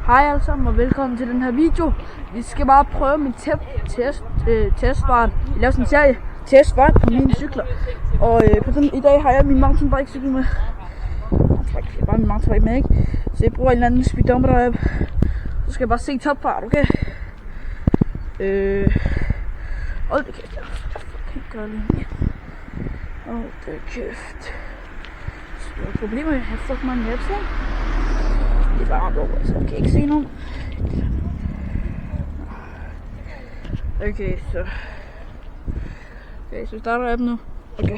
Hej alle sammen og velkommen til den her video. Vi skal bare prøve mit testbart. Jeg laver sådan en serie testbart på mine cykler. Og i dag har jeg min mountainbike cykel med. Jeg har bare min mountainbike med, ikke? Så jeg bruger en eller anden speedometer app. Så skal jeg bare se topfart, okay? Hold da kæft, jeg kan ikke gøre det. Hold da kæft. Så der er problemer, jeg har fucking mange apps, ikke? Det er bare over, så jeg kan ikke se nogen. Okay, så starter appen nu. Okay.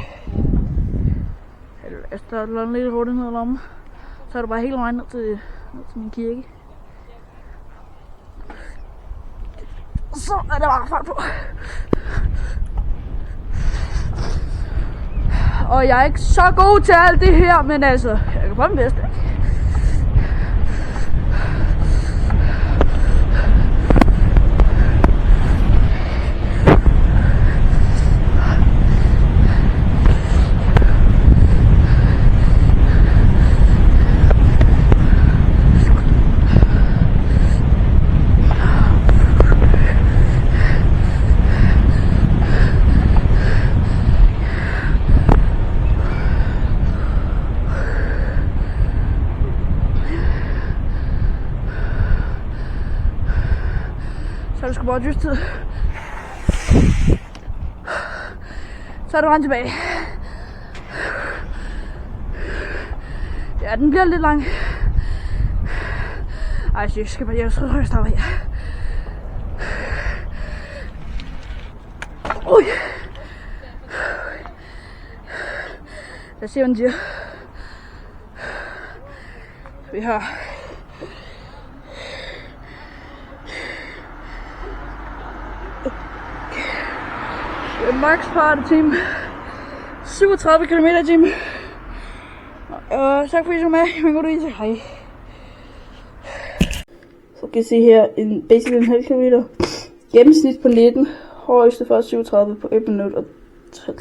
Jeg starter lidt hurtigt ned ad lommen. Så er du bare hele vejen ned til min kirke. Så er der bare fart på. Og jeg er ikke så god til alt det her, men altså, jeg kan prøve den bedste. Så du skal bare just tid. Så er du rent tilbage. Ja, den bliver lidt lang. Ej, så skal bare, jeg starte her. Ui. Lad os se, hvad den siger. Vi har max fart i timen, 37 km i timen. Og tak fordi I så med. Jeg går ud. Hej. Så kan I se her en basically en halv kilometer. Gennemsnit på 19. Højeste for 37 på 1 minut og 30.